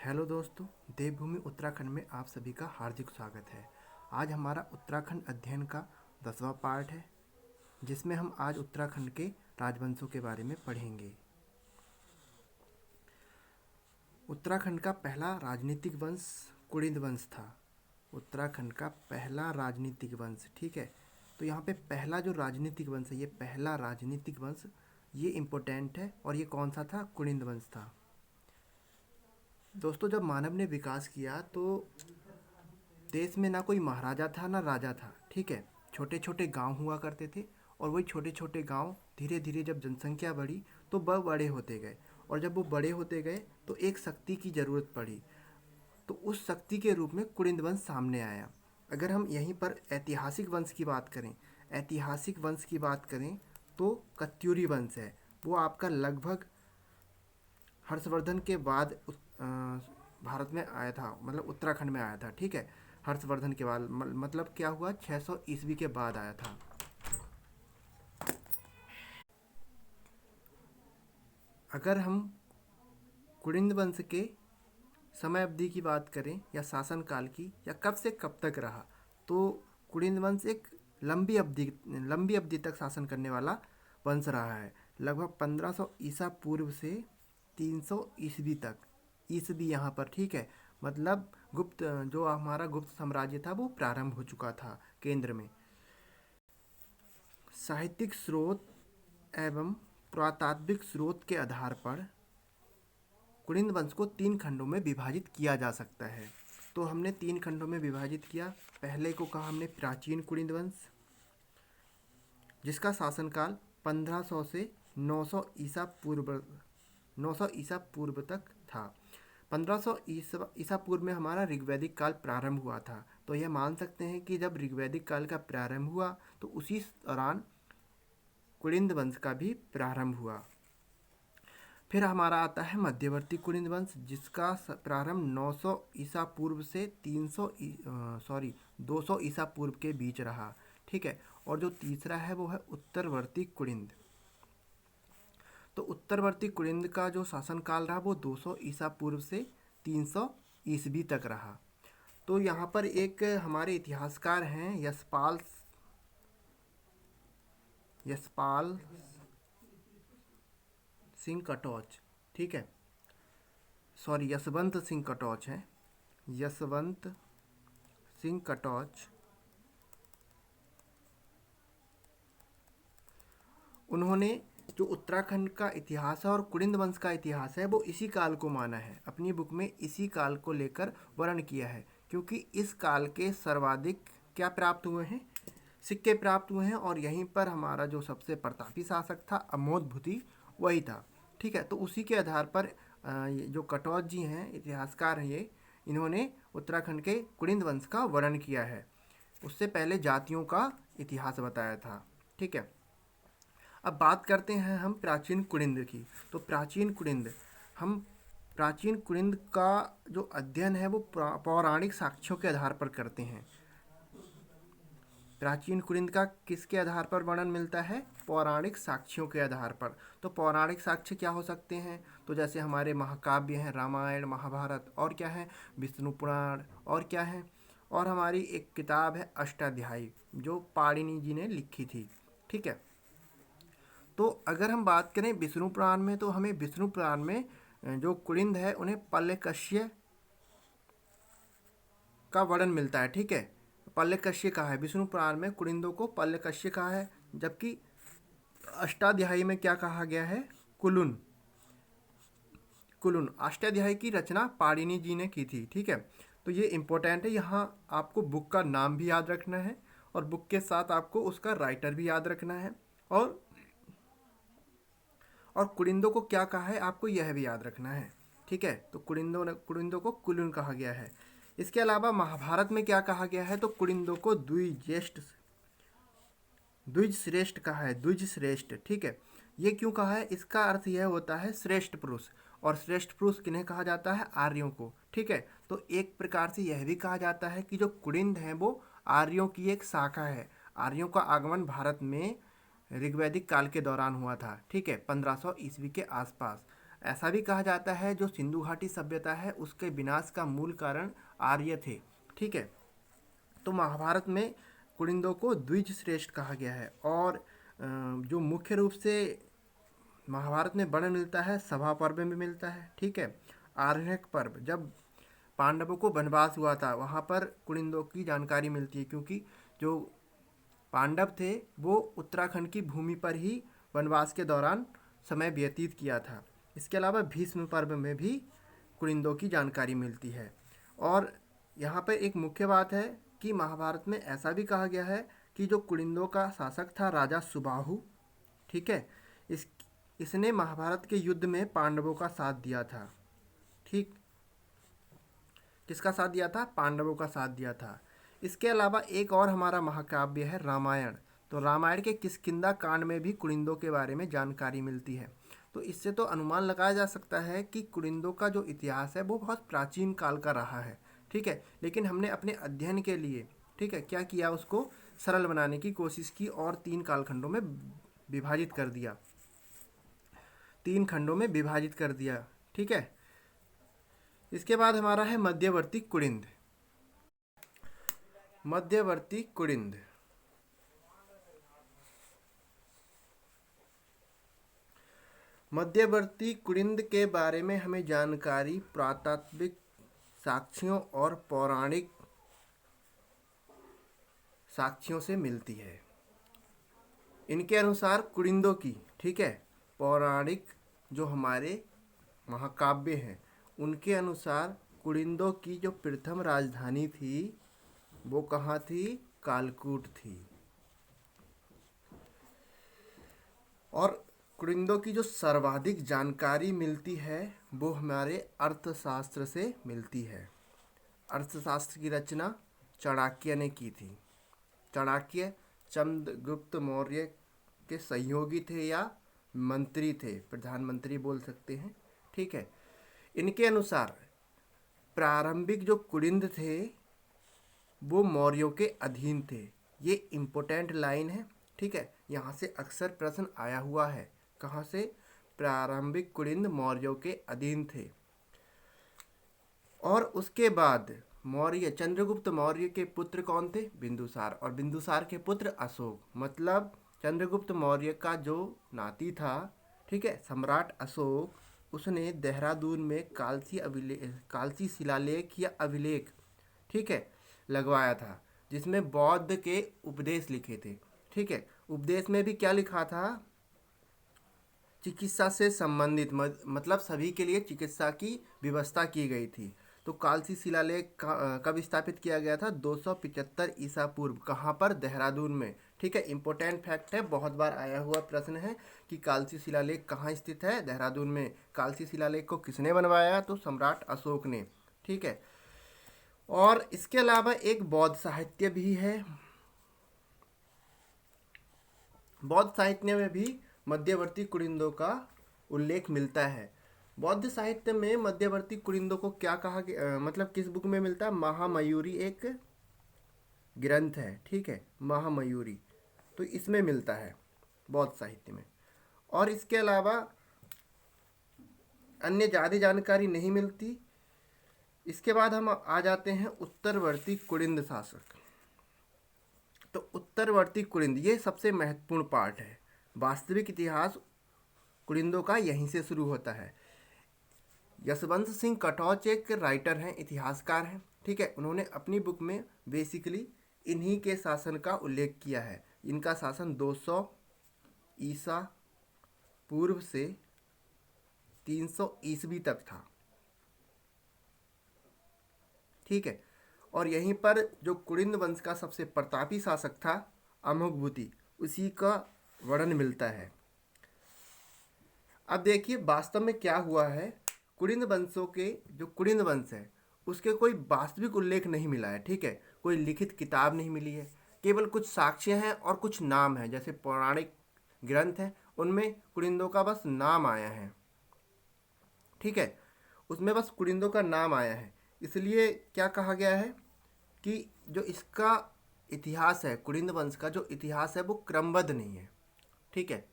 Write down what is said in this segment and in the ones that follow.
Hello दोस्तों, देवभूमि उत्तराखंड में आप सभी का हार्दिक स्वागत है। आज हमारा उत्तराखंड अध्ययन का 10वां पार्ट है, जिसमें हम आज उत्तराखंड के राजवंशों के बारे में पढ़ेंगे। उत्तराखंड का पहला राजनीतिक वंश कुड़िद वंश था। उत्तराखंड का पहला राजनीतिक वंश, ठीक है। तो यहाँ पे पहला जो राजनीतिक वंश है, ये पहला राजनीतिक वंश, ये इम्पोर्टेंट है। और ये कौन सा था? कुड़िद वंश था। दोस्तों, जब मानव ने विकास किया तो देश में ना कोई महाराजा था ना राजा था, ठीक है। छोटे छोटे गांव हुआ करते थे, और वही छोटे छोटे गांव धीरे धीरे जब जनसंख्या बढ़ी तो वह बड़े होते गए। और जब वो बड़े होते गए तो एक शक्ति की ज़रूरत पड़ी, तो उस शक्ति के रूप में कुड़िद वंश सामने आया। अगर हम यहीं पर ऐतिहासिक वंश की बात करें, ऐतिहासिक वंश की बात करें तो कत्यूरी वंश है। वो आपका लगभग हर्षवर्धन के बाद भारत में आया था, मतलब उत्तराखंड में आया था, ठीक है। हर्षवर्धन के बाद मतलब क्या हुआ, 600 ईस्वी के बाद आया था। अगर हम कुड़िद वंश के समय अवधि की बात करें या शासनकाल की, या कब से कब तक रहा, तो कुड़िद वंश एक लंबी अवधि तक शासन करने वाला वंश रहा है। लगभग 1500 ईसा पूर्व से 300 ईस्वी तक। ईस्वी यहाँ पर, ठीक है। मतलब गुप्त, जो हमारा गुप्त साम्राज्य था वो प्रारंभ हो चुका था केंद्र में। साहित्यिक स्रोत एवं पुरातात्विक स्रोत के आधार पर कुड़िद वंश को 3 खंडों में विभाजित किया जा सकता है। तो हमने 3 खंडों में विभाजित किया। पहले को कहा हमने प्राचीन कुड़िद वंश, जिसका शासनकाल 1500 से 900 ईसा पूर्व तक था। 1500 ईसा पूर्व में हमारा ऋग्वैदिक काल प्रारंभ हुआ था। तो यह मान सकते हैं कि जब ऋग्वैदिक काल का प्रारंभ हुआ तो उसी दौरान कुड़िद वंश का भी प्रारंभ हुआ। फिर हमारा आता है मध्यवर्ती कुड़िद वंश, जिसका प्रारंभ 900 ईसा पूर्व से 200 ईसा पूर्व के बीच रहा, ठीक है। और जो तीसरा है वो है उत्तरवर्ती कुड़िद। तो उत्तरवर्ती कुड़िद का जो शासनकाल रहा वो 200 ईसा पूर्व से 300 ईस्वी तक रहा। तो यहाँ पर एक हमारे इतिहासकार हैं यशपाल सिंह कटोच, ठीक है। यशवंत सिंह कटोच हैं। यशवंत सिंह कटोच, उन्होंने जो उत्तराखंड का इतिहास है और कुड़िद वंश का इतिहास है वो इसी काल को माना है। अपनी बुक में इसी काल को लेकर वर्णन किया है, क्योंकि इस काल के सर्वाधिक क्या प्राप्त हुए हैं? सिक्के प्राप्त हुए हैं। और यहीं पर हमारा जो सबसे प्रतापी शासक था अमोधभूति, वही था, ठीक है। तो उसी के आधार पर जो कटौज जी हैं, इतिहासकार हैं ये, इन्होंने उत्तराखंड के कुड़िद वंश का वर्णन किया है। उससे पहले जातियों का इतिहास बताया था, ठीक है। अब बात करते हैं हम प्राचीन कुड़िद की। तो प्राचीन कुड़िद का जो अध्ययन है वो पौराणिक साक्ष्यों के आधार पर करते हैं। प्राचीन कुड़िद का किसके आधार पर वर्णन मिलता है? पौराणिक साक्ष्यों के आधार पर। तो पौराणिक साक्ष्य क्या हो सकते हैं? तो जैसे हमारे महाकाव्य हैं, रामायण, महाभारत, और क्या है, विष्णु पुराण, और क्या है, और हमारी एक किताब है अष्टाध्यायी, जो पाणिनि जी ने लिखी थी, ठीक है। तो अगर हम बात करें विष्णु पुराण में, तो हमें विष्णु पुराण में जो कुड़िद है उन्हें पल्लकश्य का वर्णन मिलता है, ठीक है। पल्लकश्य कहा है विष्णु पुराण में, कुड़िदों को पल्लकश्य कहा है। जबकि अष्टाध्यायी में क्या कहा गया है? कुलुन। अष्टाध्यायी की रचना पाणिनि जी ने की थी, ठीक है। तो ये इंपॉर्टेंट है। यहाँ आपको बुक का नाम भी याद रखना है, और बुक के साथ आपको उसका राइटर भी याद रखना है, और कुड़िदों को क्या कहा है आपको यह भी याद रखना है, ठीक है। तो कुड़िदों को कुलुन कहा गया है। इसके अलावा महाभारत में क्या कहा गया है? तो कुड़िदों को द्विज श्रेष्ठ कहा है, द्विज श्रेष्ठ, ठीक है। ये क्यों कहा है? इसका अर्थ यह होता है श्रेष्ठ पुरुष। और श्रेष्ठ पुरुष किन्हें कहा जाता है? आर्यों को, ठीक है। तो एक प्रकार से यह भी कहा जाता है कि जो कुड़िद हैं वो आर्यों की एक शाखा है। आर्यों का आगमन भारत में ऋग्वैदिक काल के दौरान हुआ था, ठीक है, 1500 ईस्वी के आसपास। ऐसा भी कहा जाता है जो सिंधु घाटी सभ्यता है उसके विनाश का मूल कारण आर्य थे। ठीक है, तो महाभारत में कुलिंदों को द्विज श्रेष्ठ कहा गया है। और जो मुख्य रूप से महाभारत में वर्णन मिलता है सभा पर्व में मिलता है। ठीक है, आरण्यक पर्व, जब पांडवों को वनवास हुआ था वहाँ पर कुलिंदों की जानकारी मिलती है, क्योंकि जो पांडव थे वो उत्तराखंड की भूमि पर ही वनवास के दौरान समय व्यतीत किया था। इसके अलावा भीष्म पर्व में भी कुलिंदों की जानकारी मिलती है। और यहाँ पर एक मुख्य बात है कि महाभारत में ऐसा भी कहा गया है कि जो कुलिंदों का शासक था राजा सुबाहु, ठीक है, इस इसने महाभारत के युद्ध में पांडवों का साथ दिया था। ठीक, किसका साथ दिया था? पांडवों का साथ दिया था। इसके अलावा एक और हमारा महाकाव्य है रामायण। तो रामायण के किष्किंधा कांड में भी कुलिंदों के बारे में जानकारी मिलती है। तो इससे तो अनुमान लगाया जा सकता है कि कुलिंदों का जो इतिहास है वो बहुत प्राचीन काल का रहा है। ठीक है, लेकिन हमने अपने अध्ययन के लिए, ठीक है, क्या किया, उसको सरल बनाने की कोशिश की और 3 कालखंडों में विभाजित कर दिया, 3 खंडों में विभाजित कर दिया। ठीक है, इसके बाद हमारा है मध्यवर्ती कुलिंद। मध्यवर्ती कुलिंद, मध्यवर्ती कुलिंद के बारे में हमें जानकारी पुरातात्विक साक्ष्यों और पौराणिक साक्ष्यों से मिलती है। इनके अनुसार कुलिंदों की, ठीक है, पौराणिक जो हमारे महाकाव्य हैं उनके अनुसार कुलिंदों की जो प्रथम राजधानी थी वो कहाँ थी? कालकूट थी। और कुलिंदों की जो सर्वाधिक जानकारी मिलती है वो हमारे अर्थशास्त्र से मिलती है। अर्थशास्त्र की रचना चाणक्य ने की थी। चाणक्य चंद्रगुप्त मौर्य के सहयोगी थे या मंत्री थे, प्रधानमंत्री बोल सकते हैं। ठीक है, इनके अनुसार प्रारंभिक जो कुलिंद थे वो मौर्यों के अधीन थे। ये इम्पोर्टेंट लाइन है। ठीक है, यहाँ से अक्सर प्रश्न आया हुआ है। कहाँ से? प्रारंभिक कुलिंद मौर्यों के अधीन थे। और उसके बाद मौर्य, चंद्रगुप्त मौर्य के पुत्र कौन थे? बिंदुसार, और बिंदुसार के पुत्र अशोक। मतलब चंद्रगुप्त मौर्य का जो नाती था, ठीक है, सम्राट अशोक, उसने देहरादून में कालसी शिलालेख या अभिलेख, ठीक है, लगवाया था जिसमें बौद्ध के उपदेश लिखे थे। ठीक है, उपदेश में भी क्या लिखा था? चिकित्सा से संबंधित, मतलब सभी के लिए चिकित्सा की व्यवस्था की गई थी। तो कालसी शिलालेख कब स्थापित किया गया था? 275 ईसा पूर्व। कहाँ पर? देहरादून में। ठीक है, इंपॉर्टेंट फैक्ट है, बहुत बार आया हुआ प्रश्न है कि कालसी शिलालेख कहाँ स्थित है? देहरादून में। कालसी शिलालेख को किसने बनवाया? तो सम्राट अशोक ने। ठीक है, और इसके अलावा एक बौद्ध साहित्य भी है। बौद्ध साहित्य में भी मध्यवर्ती कुलिंदों का उल्लेख मिलता है। बौद्ध साहित्य में मध्यवर्ती कुलिंदों को क्या कहा गया, मतलब किस बुक में मिलता है? महामयूरी एक ग्रंथ है। ठीक है, महामयूरी, तो इसमें मिलता है बौद्ध साहित्य में। और इसके अलावा अन्य ज़्यादा जानकारी नहीं मिलती। इसके बाद हम आ जाते हैं उत्तरवर्ती कुलिंद शासक। तो उत्तरवर्ती कुलिंद ये सबसे महत्वपूर्ण पार्ट है। वास्तविक इतिहास कुलिंदों का यहीं से शुरू होता है। यशवंत सिंह कटौच एक राइटर हैं, इतिहासकार हैं। ठीक है, उन्होंने अपनी बुक में बेसिकली इन्हीं के शासन का उल्लेख किया है। इनका शासन 200 ईसा पूर्व से 300 ईस्वी तक था। ठीक है, और यहीं पर जो कुलिंद वंश का सबसे प्रतापी शासक था अमोघभूति, उसी का वर्णन मिलता है। अब देखिए वास्तव में क्या हुआ है। कुलिंद वंशों के जो कुलिंद वंश है उसके कोई वास्तविक उल्लेख नहीं मिला है। ठीक है, कोई लिखित किताब नहीं मिली है, केवल कुछ साक्ष्य हैं और कुछ नाम हैं, जैसे पौराणिक ग्रंथ हैं उनमें कुलिंदों का बस नाम आया है। ठीक है, उसमें बस कुलिंदों का नाम आया है। इसलिए क्या कहा गया है कि जो इसका इतिहास है, कुलिंद वंश का जो इतिहास है वो क्रमबद्ध नहीं है। ठीक है,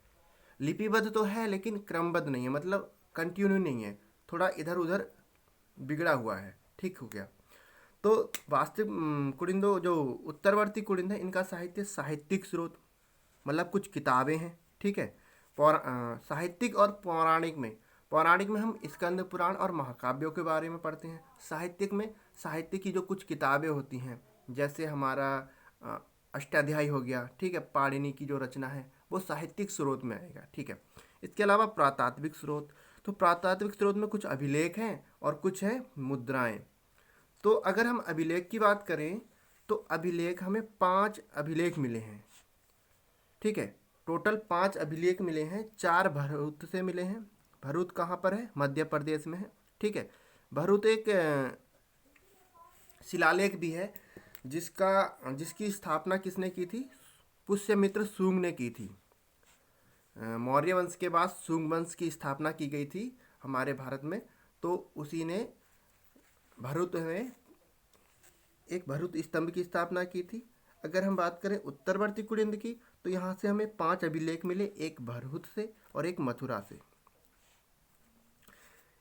लिपिबद्ध तो है लेकिन क्रमबद्ध नहीं है, मतलब कंटिन्यू नहीं है, थोड़ा इधर उधर बिगड़ा हुआ है। ठीक हो गया। तो वास्तविक कुड़िंदो जो उत्तरवर्ती कुड़िंद है, इनका साहित्य साहित्यिक स्रोत मतलब कुछ किताबें हैं। ठीक है। साहित्यिक और पौराणिक में हम स्कंद पुराण और महाकाव्यों के बारे में पढ़ते हैं। साहित्यिक में साहित्य की जो कुछ किताबें होती हैं, जैसे हमारा अ, अष्टाध्यायी हो गया। ठीक है। पाणिनि की जो रचना है वो साहित्यिक स्रोत में आएगा। ठीक है। इसके अलावा पुरातात्विक स्रोत, तो पुरातात्विक स्रोत में कुछ अभिलेख हैं और कुछ है मुद्राएं। तो अगर हम अभिलेख की बात करें तो अभिलेख हमें 5 अभिलेख मिले हैं। ठीक है। टोटल 5 अभिलेख मिले हैं। 4 भरूच से मिले हैं। भरूच कहाँ पर है? मध्य प्रदेश में है। ठीक है। भरूच एक शिलालेख भी है जिसकी स्थापना किसने की थी? पुष्यमित्र शुंग ने की थी। मौर्य वंश के बाद शुंग वंश की स्थापना की गई थी हमारे भारत में, तो उसी ने भरूच में एक भरूच स्तंभ की स्थापना की थी। अगर हम बात करें उत्तरवर्ती कुलिंद की, तो यहाँ से हमें 5 अभिलेख मिले, एक भरूच से और एक मथुरा से।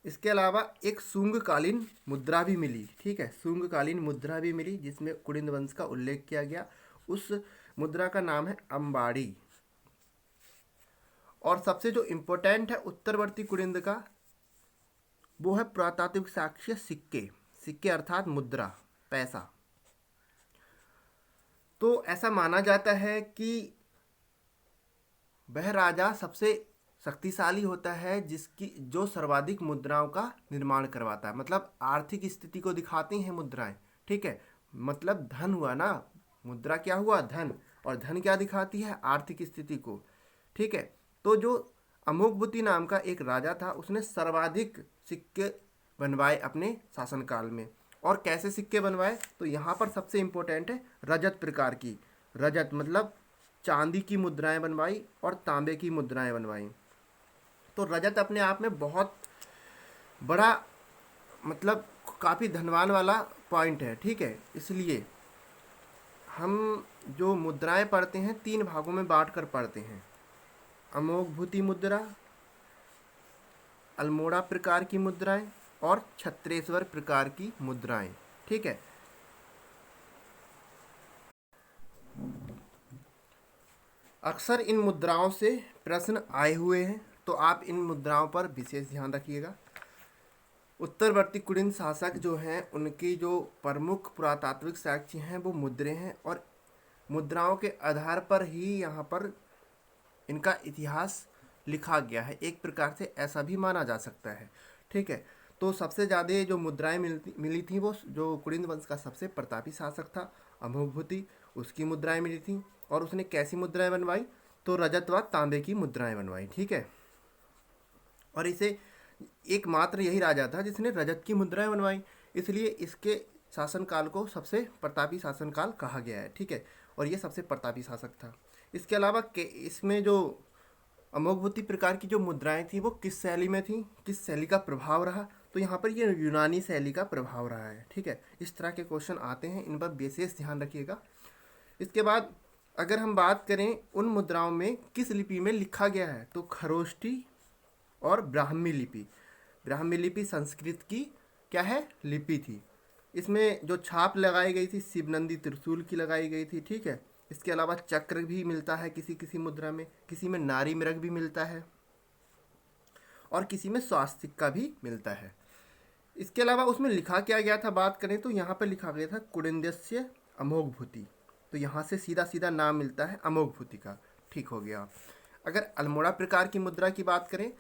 इसके अलावा एक शुंगकालीन मुद्रा भी मिली। ठीक है। शुंगकालीन मुद्रा भी मिली जिसमें कुलिंद वंश का उल्लेख किया गया। उस मुद्रा का नाम है अंबाड़ी। और सबसे जो इम्पोर्टेंट है उत्तरवर्ती कुलिंद का, वो है पुरातात्विक साक्ष्य सिक्के। सिक्के अर्थात मुद्रा, पैसा। तो ऐसा माना जाता है कि वह राजा सबसे शक्तिशाली होता है जो सर्वाधिक मुद्राओं का निर्माण करवाता है। मतलब आर्थिक स्थिति को दिखाती हैं मुद्राएं। ठीक है। मतलब धन हुआ ना, मुद्रा क्या हुआ? धन। और धन क्या दिखाती है? आर्थिक स्थिति को। ठीक है। तो जो अमोघबुति नाम का एक राजा था, उसने सर्वाधिक सिक्के बनवाए अपने शासनकाल में। और कैसे सिक्के बनवाए? तो यहाँ पर सबसे इम्पोर्टेंट है रजत प्रकार की। रजत मतलब चांदी की मुद्राएं बनवाई और तांबे की मुद्राएं बनवाई। तो रजत अपने आप में बहुत बड़ा मतलब काफ़ी धनवान वाला पॉइंट है। ठीक है। इसलिए हम जो मुद्राएं पढ़ते हैं 3 भागों में बांट कर पढ़ते हैं। अमोघभूति मुद्रा, अल्मोड़ा प्रकार की मुद्राएं और छत्रेश्वर प्रकार की मुद्राएं। ठीक है। अक्सर इन मुद्राओं से प्रश्न आए हुए हैं, तो आप इन मुद्राओं पर विशेष ध्यान रखिएगा। उत्तरवर्ती कुलीन शासक जो हैं, उनकी जो प्रमुख पुरातात्विक साक्ष्य हैं वो मुद्रे हैं, और मुद्राओं के आधार पर ही यहाँ पर इनका इतिहास लिखा गया है। एक प्रकार से ऐसा भी माना जा सकता है। ठीक है। तो सबसे ज़्यादा जो मुद्राएं मिली थी वो जो कुलिंद वंश का सबसे प्रतापी शासक था अमोघभूति, उसकी मुद्राएं मिली थी। और उसने कैसी मुद्राएं बनवाई? तो रजत व तांबे की मुद्राएं बनवाई। ठीक है। और इसे एकमात्र यही राजा था जिसने रजत की मुद्राएं बनवाई, इसलिए इसके शासनकाल को सबसे प्रतापी शासनकाल कहा गया है। ठीक है। और ये सबसे प्रतापी शासक था। इसके अलावा इसमें जो अमोघभूति प्रकार की जो मुद्राएं थी वो किस शैली में थी, किस शैली का प्रभाव रहा? तो यहाँ पर ये यूनानी शैली का प्रभाव रहा है। ठीक है। इस तरह के क्वेश्चन आते हैं, इन पर विशेष ध्यान रखिएगा। इसके बाद अगर हम बात करें उन मुद्राओं में किस लिपि में लिखा गया है, तो खरोष्ठी और ब्राह्मी लिपि। ब्राह्मी लिपि संस्कृत की क्या है? लिपि थी। इसमें जो छाप लगाई गई थी शिवनंदी त्रिशूल की लगाई गई थी। ठीक है। इसके अलावा चक्र भी मिलता है किसी किसी मुद्रा में, किसी में नारी मृग भी मिलता है और किसी में स्वास्तिक का भी मिलता है। इसके अलावा उसमें लिखा क्या गया था बात करें तो यहाँ पर लिखा गया था कुलिंदस्य अमोघभूति। तो यहाँ से सीधा सीधा नाम मिलता है अमोघभूति का। ठीक हो गया। अगर अल्मोड़ा प्रकार की मुद्रा की बात करें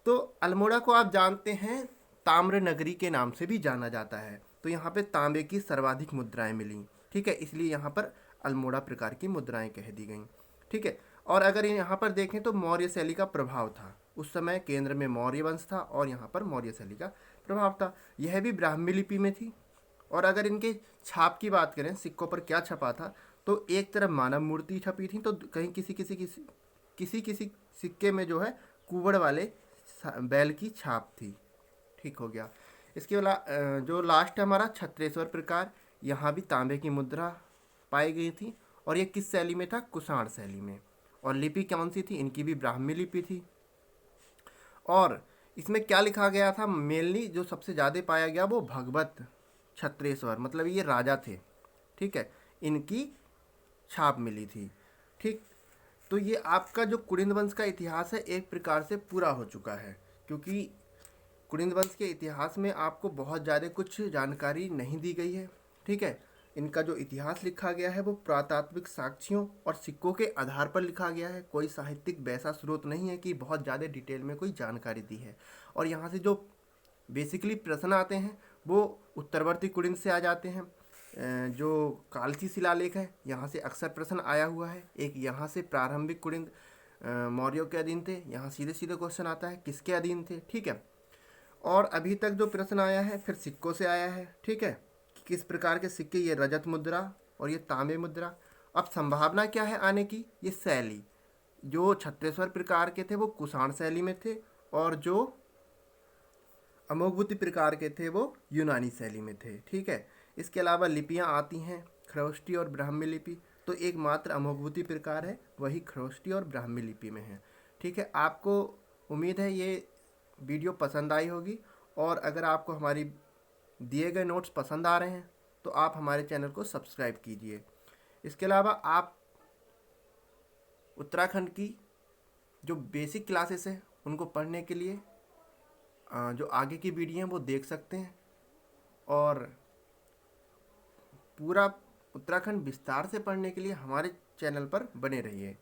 तो अल्मोड़ा को आप जानते हैं ताम्र नगरी के नाम से भी जाना जाता है। तो यहाँ पे तांबे की सर्वाधिक मुद्राएं मिली। ठीक है। इसलिए यहाँ पर अल्मोड़ा प्रकार की मुद्राएं कह दी गई। ठीक है। और अगर यहाँ पर देखें तो मौर्य शैली का प्रभाव था। उस समय केंद्र में मौर्य वंश था और यहाँ पर मौर्य शैली का प्रभाव था। यह भी ब्राह्मी लिपि में थी। और अगर इनके छाप की बात करें, सिक्कों पर क्या छपा था, तो एक तरफ मानव मूर्ति छपी थी, तो कहीं किसी सिक्के में जो है कुबड़ वाले बैल की छाप थी। ठीक हो गया। इसके अलावा जो लास्ट है हमारा छत्रेश्वर प्रकार, यहाँ भी तांबे की मुद्रा पाई गई थी। और ये किस शैली में था? कुषाण शैली में। और लिपि कौन सी थी? इनकी भी ब्राह्मी लिपि थी। और इसमें क्या लिखा गया था, मेनली जो सबसे ज़्यादा पाया गया वो भगवत छत्रेश्वर, मतलब ये राजा थे, ठीक है, इनकी छाप मिली थी। ठीक, तो ये आपका जो कुलिंद वंश का इतिहास है एक प्रकार से पूरा हो चुका है, क्योंकि कुलिंद वंश के इतिहास में आपको बहुत ज़्यादा कुछ जानकारी नहीं दी गई है। ठीक है, इनका जो इतिहास लिखा गया है वो पुरातात्विक साक्ष्यों और सिक्कों के आधार पर लिखा गया है। कोई साहित्यिक वैसा स्रोत नहीं है कि बहुत ज़्यादा डिटेल में कोई जानकारी दी है। और यहाँ से जो बेसिकली प्रश्न आते हैं वो उत्तरवर्ती कुलिंद से आ जाते हैं। जो कालची शिलालेख है यहाँ से अक्सर प्रश्न आया हुआ है। एक यहाँ से प्रारंभिक कुलिंद मौर्यों के अधीन थे, यहाँ सीधे सीधे क्वेश्चन आता है किसके अधीन थे। ठीक है, और अभी तक जो प्रश्न आया है फिर सिक्कों से आया है। ठीक है, कि किस प्रकार के सिक्के, ये रजत मुद्रा और ये तांबे मुद्रा। अब संभावना क्या है आने की, ये शैली जो छत्रेश्वर प्रकार के थे वो कुषाण शैली में थे, और जो अमोघवती प्रकार के थे वो यूनानी शैली में थे। ठीक है, इसके अलावा लिपियाँ आती हैं खरोष्टी और ब्राह्मी लिपि, तो एकमात्र अमोघवती प्रकार है वही खरोष्टी और ब्राह्मी लिपि में है। ठीक है, आपको उम्मीद है ये वीडियो पसंद आई होगी, और अगर आपको हमारी दिए गए नोट्स पसंद आ रहे हैं तो आप हमारे चैनल को सब्सक्राइब कीजिए। इसके अलावा आप उत्तराखंड की जो बेसिक क्लासेस हैं उनको पढ़ने के लिए जो आगे की वीडियो हैं वो देख सकते हैं, और पूरा उत्तराखंड विस्तार से पढ़ने के लिए हमारे चैनल पर बने रहिए।